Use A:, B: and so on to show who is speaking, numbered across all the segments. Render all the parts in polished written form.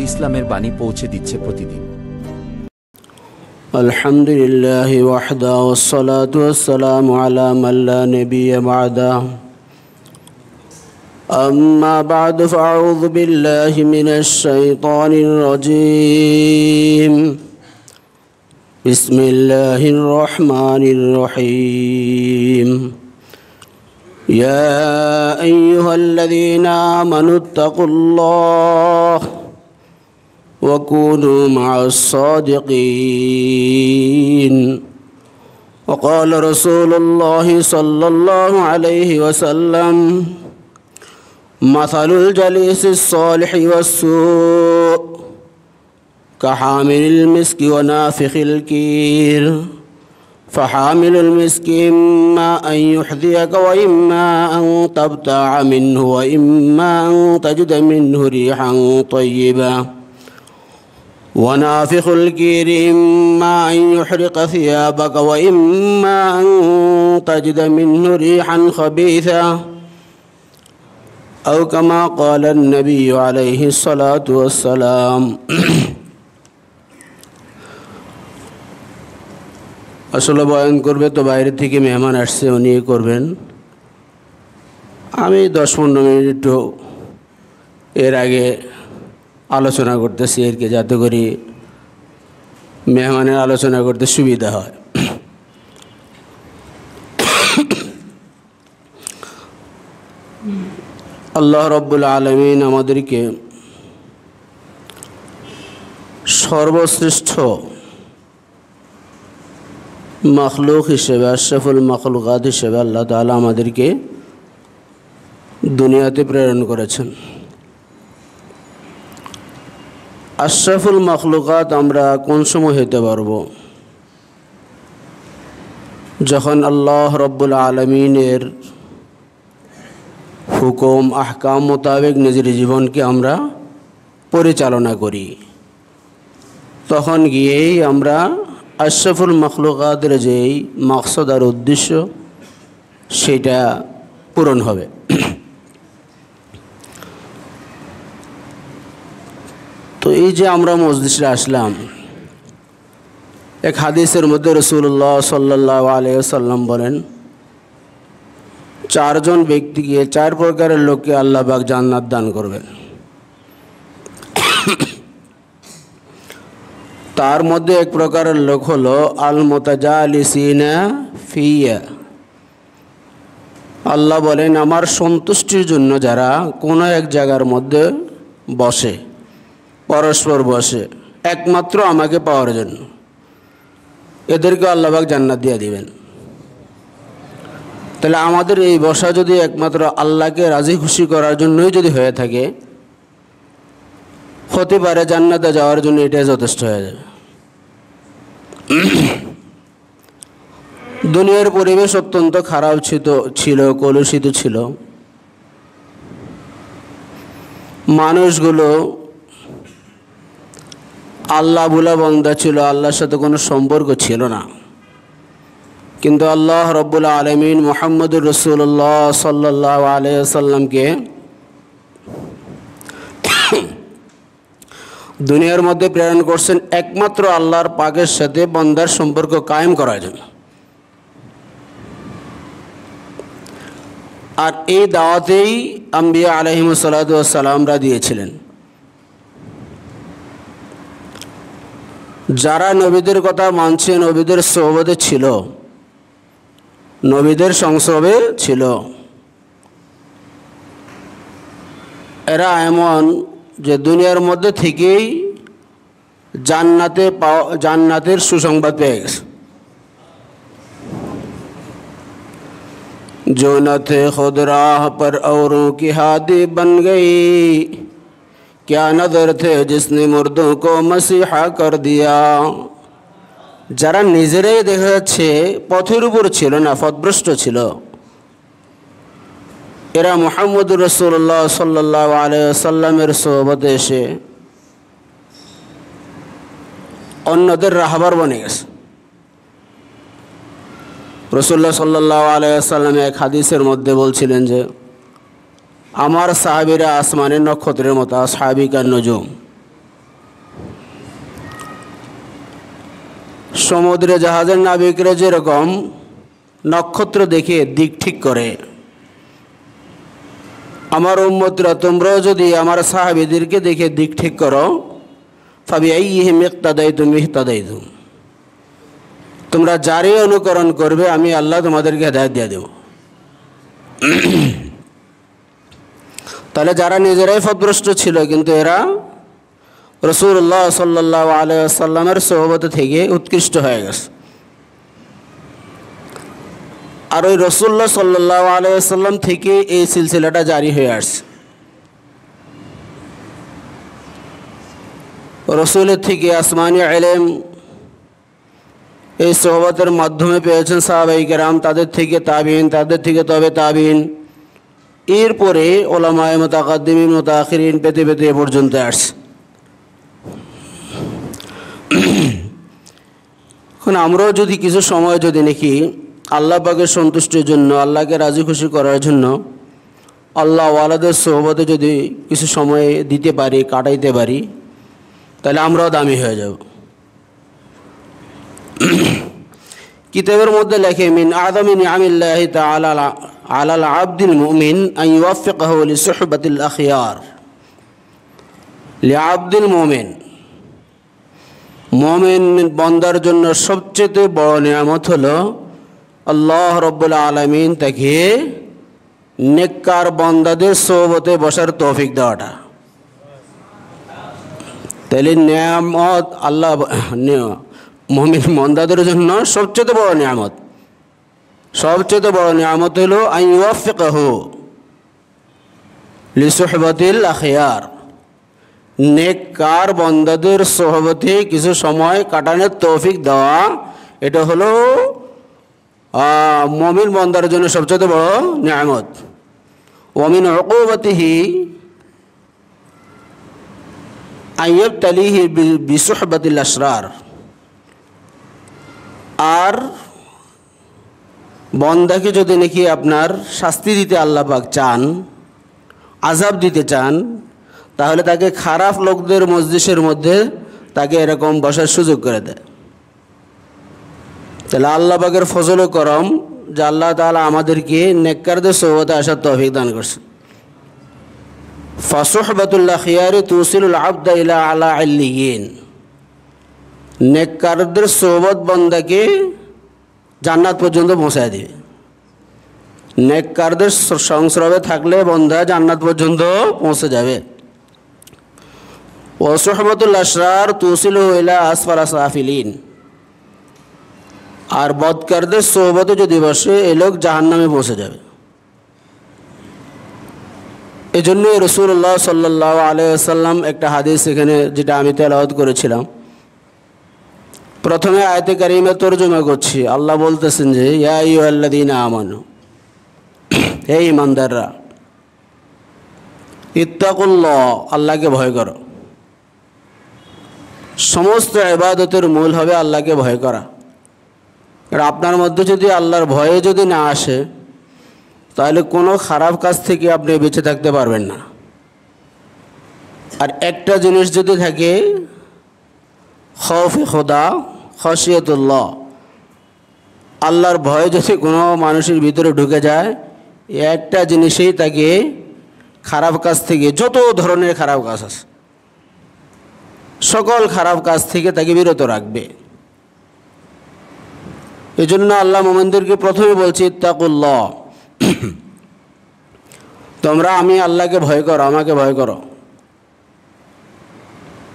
A: ইসলামের বাণী পৌঁছে দিচ্ছে প্রতিদিন।
B: আলহামদুলিল্লাহ ওয়াহদা ওয়াসসালাতু ওয়াসসালামু আলা মান লা নাবিয়্যা বা'দা। আম্মা বা'দু ফাআউযু বিল্লাহি মিনাশ শাইতানির রাজীম। বিসমিল্লাহির রহমানির রহিম। ইয়া আইয়ুহাল্লাযীনা আমানুত্তাকুল্লাহ وكونوا مع الصادقين. وقال رسول الله صلى الله عليه وسلم مثل الجليس الصالح والسوء كحامل المسك ونافخ الكير فحامل المسك إما أن يحذيك وإما أن تبتاع منه وإما أن تجد منه ريحا طيبا ونافخ الكير إما أن يحرق ثيابك وإما أن تجد منه ريحا خبيثا أو كما قال النبي عليه الصلاة والسلام. আসলে বয়ান করবে তো বাইরে থেকে মেহমান আসছে, উনি করবেন। আমি 10-15 মিনিট একটু এর আগে আলোচনা করতেছি আর কি, যাতে করে মেহমানের আলোচনা করতে সুবিধা হয়। আল্লাহ রাব্বুল আলামিন আমাদেরকে সর্বশ্রেষ্ঠ মখলুক হিসেবে, আশরাফুল মখলুকাত হিসেবে আল্লাহ তাআলা আমাদেরকে দুনিয়াতে প্রেরণ করেছেন। আশরাফুল মখলুকাত আমরা কোন সময় হতে পারব? যখন আল্লাহ রাব্বুল আলামিনের হুকুম আহকাম মোতাবেক নিজের জীবনকে আমরা পরিচালনা করি, তখন গিয়েই আমরা আশরাফুল মখলুকাতের যেই মাকসাদ আর উদ্দেশ্য সেটা পূরণ হবে। তো এই যে আমরা মজলিসে আসলাম, এক হাদিসের মধ্যে রাসূলুল্লাহ সাল্লাল্লাহু আলাইহি ওয়াসাল্লাম বলেন, 4 জন ব্যক্তিকে, 4 প্রকারের লোককে আল্লাহ পাক জান্নাত দান করবেন। তার মধ্যে এক প্রকারের লোক হলো আল মুতাজালিসিনা ফিয়া। আল্লাহ বলেন, আমার সন্তুষ্টির জন্য যারা কোনো এক জায়গার মধ্যে বসে, পরস্পর বসে একমাত্র আমাকে পাওয়ার জন্য, এদেরকে আল্লাহ পাক জান্নাত দিয়ে দিবেন। তাহলে আমাদের এই বসা যদি একমাত্র আল্লাহকে রাজি খুশি করার জন্যই যদি হয়ে থাকে, হতে পারে জান্নাতে যাওয়ার জন্য এটাই যথেষ্ট হয়ে যাবে। দুনিয়ার পরিবেশ অত্যন্ত খারাপ ছিল, কলুষিত ছিল। মানুষগুলো আল্লাহ ভোলা বান্দা ছিল, আল্লাহর সাথে কোনো সম্পর্ক ছিল না। কিন্তু আল্লাহ রাব্বুল আলামিন মুহাম্মদুর রাসূলুল্লাহ সাল্লাল্লাহু আলাইহি ওয়াসাল্লামকে দুনিয়ার মধ্যে প্রেরণ করছেন একমাত্র আল্লাহর পাকের সাথে বান্দার সম্পর্ক কায়েম করার জন্য। আর এই দাওয়াতেই আম্বিয়া আলাইহিমুস সালাতু ওয়াস সালামরা দিয়েছিলেন। যারা নবীদের কথা মানছে, নবীদের সোহবতে ছিল, নবীদের সংস্রবে ছিল, এরা এমন যে দুনিয়ার মধ্যে থেকেই জান্নাতের সুসংবাদ পেয়ে গেছে। जो न थे खुद राह पर औरों की हादी बन गई, क्या नजर थे जिसने मुर्दों को मसीहा कर दिया। যারা নিজেরাই দেখা যাচ্ছে পথের উপর ছিল না, পথভ্রষ্ট ছিল, এরা মুহাম্মদুর রাসূলুল্লাহ সাল্লাল্লাহু আলাইহি ওয়াসাল্লামের সোহবতে এসে অন্যদের রাহবার বনে গেছে। রাসূলুল্লাহ সাল্লাল্লাহু আলাইহি ওয়াসাল্লাম এক হাদিসের মধ্যে বলছিলেন যে, আমার সাহাবীরা আসমানের নক্ষত্রের মতো, আসহাবিকা নুজুম, সমুদ্রে জাহাজের নাবিকরা যেরকম নক্ষত্র দেখে দিক ঠিক করে, আমার উম্মতরা তোমরাও যদি আমার সাহাবীদেরকে দেখে দিক ঠিক করো, ফাবিআইহিম ইক্তাদাইতুম ইহতাদাইতুম, তোমরা যারই অনুকরণ করবে আমি আল্লাহ তোমাদেরকে হেদায়েত দিয়ে দেব। তাহলে যারা নিজেরাই পথভ্রষ্ট ছিল, কিন্তু এরা রাসূলুল্লাহ সাল্লাল্লাহু আলাইহি ওয়াসাল্লামের সোহবত থেকে উৎকৃষ্ট হয়ে গেছে। আর ওই রাসূলুল্লাহ সাল্লাল্লাহু আলাইহি ওয়াসাল্লাম থেকে এই সিলসিলাটা জারি হয়ে আসছে। রাসূলের থেকে আসমানি ইলম এই সোহবতের মাধ্যমে পেয়েছেন সাহাবায়ে কেরাম, তাদের থেকে তাবিঈন, তাদের থেকে তবে তাবিঈন, এরপরে উলামায়ে মুতাকাদ্দিমিন মুতাআখিরিন পেতে পেতে এ পর্যন্ত আসছে। এখন আমরাও যদি কিছু সময় যদি নাকি আল্লাহ পাকের সন্তুষ্টির জন্য, আল্লাহকে রাজি খুশি করার জন্য আল্লাহ ওয়ালাদের সোহবতে যদি কিছু সময় দিতে পারি, কাটাইতে পারি, তাহলে আমরাও দামি হয়ে যাব। কিতাবের মধ্যে লেখে, মিন আযামি নিআমিল্লাহি তাআলা আলাল আবদিল মুমিন আন ইউওয়াফিকাহু লিসুহবাতিল আখিয়ার। লিআবদিল মুমিন, মুমিন বান্দার জন্য সবচেয়ে বড় নিয়ামত হলো আল্লাহ রাব্বুল আলামিন তাকে নেককার বান্দাদের সোহবতে বসার তৌফিক দেওয়াটা। তাহলে নিয়ামত আল্লাহ মুমিন বান্দাদের জন্য সবচেয়ে বড় নিয়ামত, সবচেয়ে বড় নিয়ামত হলো আন ইউওয়াফিকাহু লিসুহবাতিল আখিয়ার, নেককার বান্দাদের সোহবতে কিছু সময় কাটানোর তৌফিক দেওয়া। এটা হলো মুমিন বান্দার জন্য সবচেয়ে বড় নিয়ামত। ওয়া মিন উকুবাতিহি আন ইবতালিহি বিসুহবাতিল আশরার, আর বান্দাকে যদি নাকি আপনার শাস্তি দিতে আল্লাহ পাক চান, আযাব দিতে চান, তাহলে তাকে খারাপ লোকদের মজলিসের মধ্যে তাকে এরকম বসার সুযোগ করে দেয়। তাহলে আল্লাহ পাকের ফজল ও করম যে আল্লাহ তাআলা আমাদেরকে নেককারদের সোহবতে আসার তৌফিক দান করছেন। ফাসুহবাতুল আখিয়ারি তুসিলুল আবদা ইলা আলা ইল্লিয়িন, নেককারদের সোহবত বান্দাকে জান্নাত পর্যন্ত পৌঁছায় দিবে। নেককারদের সংস্রবে থাকলে বান্দা জান্নাত পর্যন্ত পৌঁছে যাবে। ওয়া সুহবাতুল আশরার তুসিলু ইলা আসফালা সাফিলিন, আর বদকারদের সোহবতে যদি বসে এই লোক জাহান্নামে পৌঁছে যাবে। এই জন্যই রাসূলুল্লাহ সাল্লাল্লাহু আলাইহি ওয়াসাল্লাম একটা হাদিস এখানে যেটা আমি তেলাওয়াত করেছিলাম, প্রথমে আয়াতে কারিমে তরজমা করছি। আল্লাহ বলতেছেন যে ইয়া আইয়ুহাল্লাযীনা আমানু, হে ঈমানদাররা, ইত্তাকুল্লাহ, আল্লাহকে ভয় করো। সমস্ত ইবাদতের মূল হবে আল্লাহকে ভয় করা। আর আপনার মধ্যে যদি আল্লাহর ভয়ে যদি না আসে, তাহলে কোনো খারাপ কাজ থেকে আপনি বেঁচে থাকতে পারবেন না। আর একটা জিনিস যদি থাকে, খৌফে খোদা, খশিয়াতুল্লাহ, আল্লাহর ভয় যদি কোনো মানুষের ভিতরে ঢুকে যায়, একটা জিনিসেই তাকে খারাপ কাজ থেকে, যত ধরনের খারাপ কাজ আছে সকল খারাপ কাজ থেকে তাকে বিরত রাখবে। এই জন্য আল্লাহ মুমিনদেরকে প্রথমে বলছি ইত্তাকুল্লাহ, তোমরা আমি আল্লাহকে ভয় করো, আমাকে ভয় করো।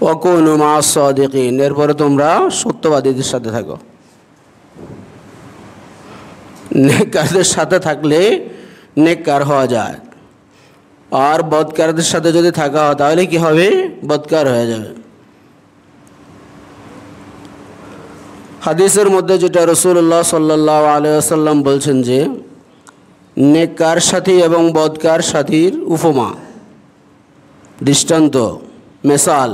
B: ওয়া কুনু মা'আস সাদিকিন, এরপরে তোমরা সত্যবাদীদের সাথে থাকো। নেককারদের সাথে থাকলে নেককার হওয়া যায়, আর বদকারদের সাথে যদি থাকা হয় তাহলে কি হবে? বদকার হয়ে যাবে। হাদিসের মধ্যে যেটা রাসূলুল্লাহ সাল্লাল্লাহু আলাইহি ওয়াসাল্লাম বলছেন যে নেককার সাথী এবং বদকার সাথীর উপমা, দৃষ্টান্ত, মেসাল,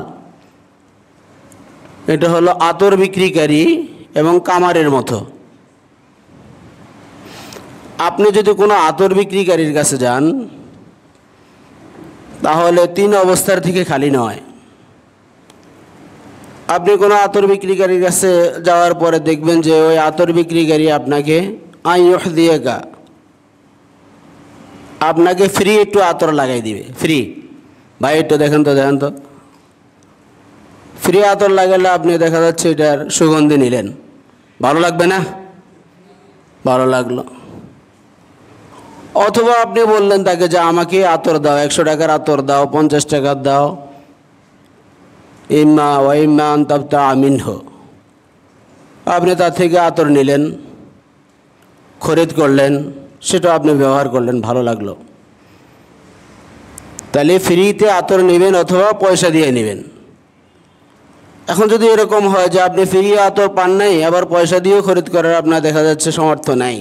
B: এটা হলো আতর বিক্রিকারী এবং কামারের মতো। আপনি যদি কোনো আতর বিক্রিকারীর কাছে যান, তাহলে তিন অবস্থার থেকে খালি নয়। আপনি কোনো আতর বিক্রিকারীর কাছে যাওয়ার পরে দেখবেন যে ওই আতর বিক্রিকারী আপনাকে আইয়ুহ দিয়েগা, আপনাকে ফ্রি একটু আতর লাগাই দিবে, ফ্রি। ভাই একটু দেখেন তো ফ্রি আতর লাগালে আপনি দেখা যাচ্ছে এটার সুগন্ধি নিলেন, ভালো লাগবে না? ভালো লাগলো। অথবা আপনি বললেন তাকে যে আমাকে আতর দাও, 100 টাকার আতর দাও, 50 টাকার দাও, ইম্মা ওয়া ইম্মা আন তাবতা মিনহু। আপনি তার থেকে আতর নিলেন, খরিদ করলেন, সেটা আপনি ব্যবহার করলেন, ভালো লাগলো। তাহলে ফ্রিতে আতর নেবেন অথবা পয়সা দিয়ে নেবেন। এখন যদি এরকম হয় যে আপনি ফ্রি আতর পান নাই, আবার পয়সা দিয়েও খরিদ করার আপনার দেখা যাচ্ছে সামর্থ্য নাই,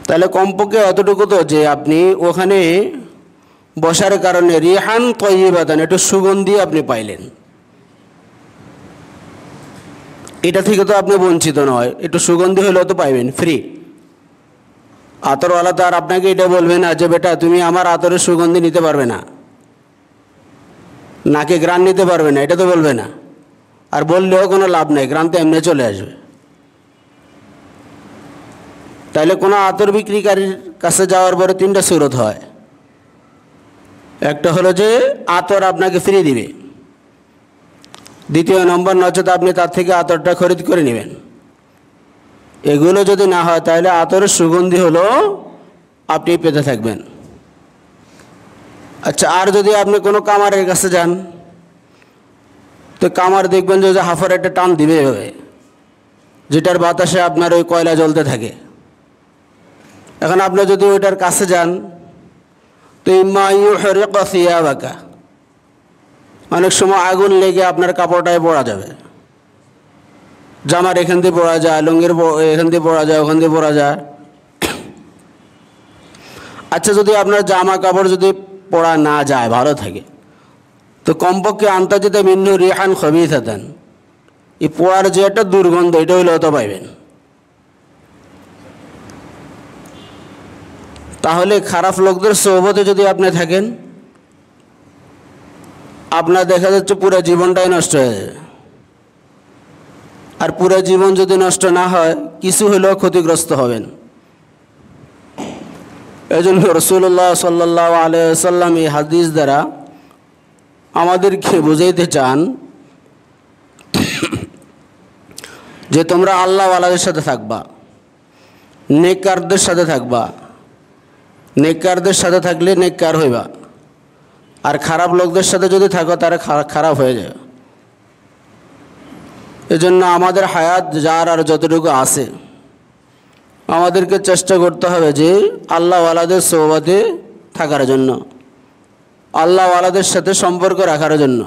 B: তাহলে কমপক্ষে অতটুকু তো যে আপনি ওখানে বসার কারণে রিহান তয়্যিবাতান, একটু সুগন্ধি আপনি পাইলেন, এটা থেকে তো আপনি বঞ্চিত নয়, একটু সুগন্ধি হলেও তো পাইবেন ফ্রি। আতরওয়ালা তো আর আপনাকে এটা বলবে না যে বেটা তুমি আমার আতরের সুগন্ধি নিতে পারবে না, নাকে গ্রান নিতে পারবে না, এটা তো বলবে না। আর বললেও কোনো লাভ নেই, গ্রান তো এমনি চলে আসবে। তাইলে কোনো আতর বিক্রিকারীর কাছে যাওয়ার পরে 3টা সুরত হয়। একটা হলো যে আতর আপনাকে ফ্রি দিবে, দ্বিতীয় নম্বর নচেত আপনি তার থেকে আতরটা খরিদ করে নেবেন। এগুলো যদি না হয় তাহলে আতরের সুগন্ধি হলো আপনি পেতে থাকবেন। আচ্ছা, আর যদি আপনি কোনো কামারের কাছে যান, তো কামার দেখবেন যে হাফার একটা টান দিবে এভাবে, যেটার বাতাসে আপনার ওই কয়লা জ্বলতে থাকে। এখন আপনি যদি ওইটার কাছে যান তো ইম্মা ইউহরিকু সিয়াবাকা, অনেক সময় আগুন লেগে আপনার কাপড়টায় পড়া যাবে, জামার এখান দিয়ে পড়া যায়, লুঙ্গির এখান দিয়ে পড়া যায়, ওখান দিয়ে পড়া যায়। আচ্ছা, যদি আপনার জামা কাপড় যদি পড়া না যায়, ভালো থাকে, তো কমপক্ষে আন্তাজিতে মিন্নু রিহান খবিসাতান, এই পোড়ার যে একটা দুর্গন্ধ এটা হইলে অত পাইবেন। তাহলে খারাপ লোকদের সোহবতে যদি আপনি থাকেন, আপনার দেখা যাচ্ছে পুরো জীবনটাই নষ্ট হয়ে যাবে। আর পুরো জীবন যদি নষ্ট না হয়, কিছু হলেও ক্ষতিগ্রস্ত হবেন। এই জন্য রাসূলুল্লাহ সাল্লাল্লাহু আলাইহি ওয়াসাল্লাম এই হাদিস দ্বারা আমাদেরকে বুঝাইতে চান যে তোমরা আল্লাহওয়ালাদের সাথে থাকবা, নেককারদের সাথে থাকবা। নেককারদের সাথে থাকলে নেককার হইবা, আর খারাপ লোকদের সাথে যদি থাকো তারা খারাপ হয়ে যায়। এজন্য আমাদের হায়াত যার আর যতটুকু আছে, আমাদেরকে চেষ্টা করতে হবে যে আল্লাহওয়ালাদের সোহবতে থাকার জন্য, আল্লাহওয়ালাদের সাথে সম্পর্ক রাখার জন্য।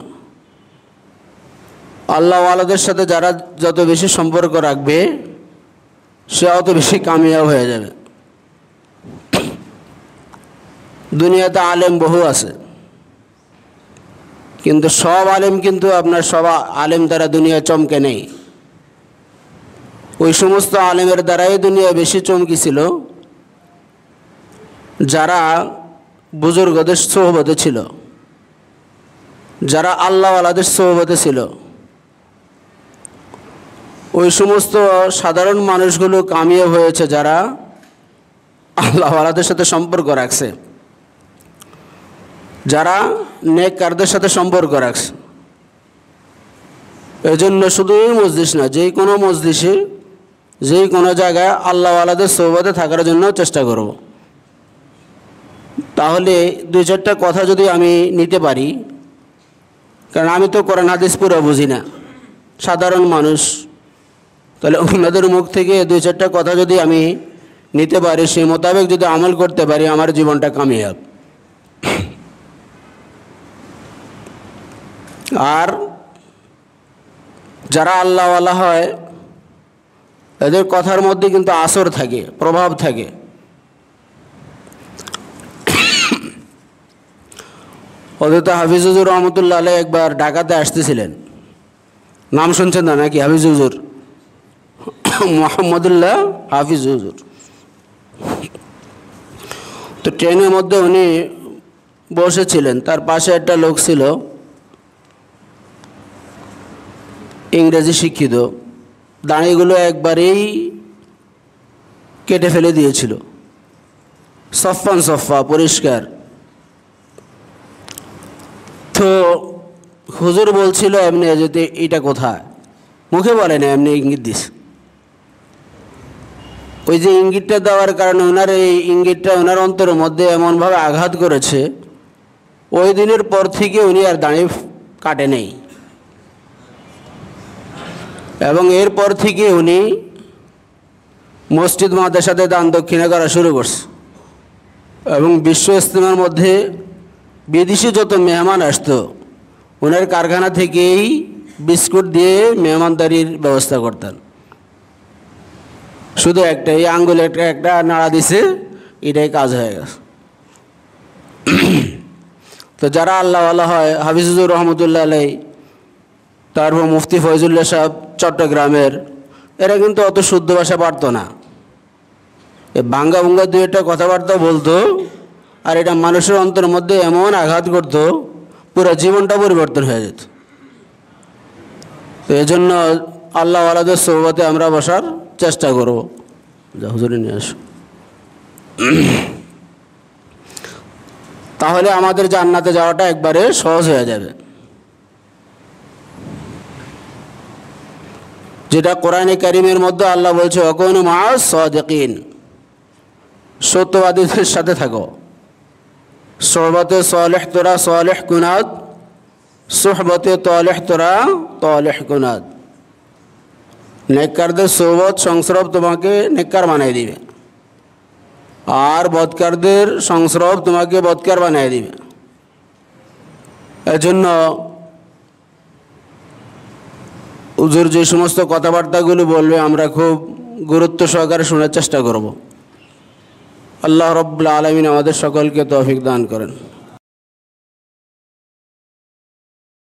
B: আল্লাহওয়ালাদের সাথে যারা যত বেশি সম্পর্ক রাখবে, সে অত বেশি কামিয়াব হয়ে যাবে। দুনিয়াতে আলেম বহু আছে, কিন্তু সব আলেম কিন্তু আপনার সব আলেম দ্বারা দুনিয়া চমকে নেই। ওই সমস্ত আলেমের দ্বারাই দুনিয়া বেশি চমকি ছিল যারা বুজুর্গদের সোহবতে ছিল, যারা আল্লাহওয়ালাদের সোহবতে ছিল। ওই সমস্ত সাধারণ মানুষগুলো কামিয়াব হয়েছে যারা আল্লাহওয়ালাদের সাথে সম্পর্ক রাখছে, যারা নেককারদের সাথে সম্পর্ক রাখছে। এজন্য শুধু এই মজলিস না, যেই কোনো মজলিসে, যেই কোনো জায়গায় আল্লাহওয়ালাদের সোহবতে থাকার জন্য চেষ্টা করব। তাহলে 2-4টা কথা যদি আমি নিতে পারি, কারণ আমি তো কোরআন হাদিস পুরো বুঝি না, সাধারণ মানুষ, তাহলে ওনাদের মুখ থেকে 2-4টা কথা যদি আমি নিতে পারি, সেই মোতাবেক যদি আমল করতে পারি, আমার জীবনটা কামিয়াব। আর যারা আল্লাহওয়ালা হয়, এদের কথার মধ্যে কিন্তু আসর থাকে, প্রভাব থাকে। হযরত হাফিজ হুজুর রহমতুল্লাহ আলাইহি একবার ঢাকাতে আসতেছিলেন, নাম শুনছেন না নাকি? হাফিজ হুজুর মোহাম্মদুল্লাহ হাফিজ হুজুর। তো ট্রেনের মধ্যে উনি বসেছিলেন, তার পাশে একটা লোক ছিল, ইংরেজি শিক্ষিত, দাড়িগুলো একবারেই কেটে ফেলে দিয়েছিল, সফান সফা পরিষ্কার। তো হুজুর বলছিল এমনি যেতে এটা কোথায়, মুখে বলে না, এমনি ইঙ্গিত দিস। ওই যে ইঙ্গিতটা দেওয়ার কারণে ওনার এই ইঙ্গিতটা ওনার অন্তরের মধ্যে এমনভাবে আঘাত করেছে, ওই দিনের পর থেকে উনি আর দাড়ি কাটে নেই। এবং এরপর থেকে উনি মসজিদ মাদ্রাসাতে দান দক্ষিণা করা শুরু করছে। এবং বিশ্ব ইজতেমার মধ্যে বিদেশি যত মেহমান আসতো ওনার কারখানা থেকেই বিস্কুট দিয়ে মেহমানদারির ব্যবস্থা করতেন। শুধু একটা এই আঙ্গুলে একটা নাড়া দিছে, এটাই কাজ হয়ে গেছে। তো যারা আল্লাহওয়ালা হয়, হাফিজুর রহমতুল্লাহ আলাই, তারপর মুফতি ফয়জুল্লাহ সাহেব চট্টগ্রামের, এরা কিন্তু অত শুদ্ধ ভাষা পারতো না। বাঙ্গা বুঙ্গা দু একটা কথাবার্তা বলতো, আর এটা মানুষের অন্তরের মধ্যে এমন আঘাত করতো, পুরো জীবনটা পরিবর্তন হয়ে যেত। তো এজন্য আল্লাহওয়ালাদের সোহবতে আমরা বসার চেষ্টা করব। যা হুজুরে নিয়ে আসো, তাহলে আমাদের জান্নাতে যাওয়াটা একবারে সহজ হয়ে যাবে। যেটা কোরআনে কারিমের মধ্যে আল্লাহ বলছে, ওয়াকুনু মা'আস সাদিকিন, সত্যবাদীদের সাথে থাকো। সোহবতে সালেহ তোরা সালেহ কুনাদ, সোহবতে তালেহ তোরা তালেহ কুনাদ। নেককারদের সোহবত সংস্রব তোমাকে নেককার বানিয়ে দিবে, আর বদকারদের সংস্রব তোমাকে বদকার বানিয়ে দিবে। এজন্য হুজুর যে সমস্ত কথাবার্তাগুলো বলবে আমরা খুব গুরুত্ব সহকারে শোনার চেষ্টা করব। আল্লাহ রাব্বুল আলামিন আমাদের সকলকে তৌফিক দান করেন।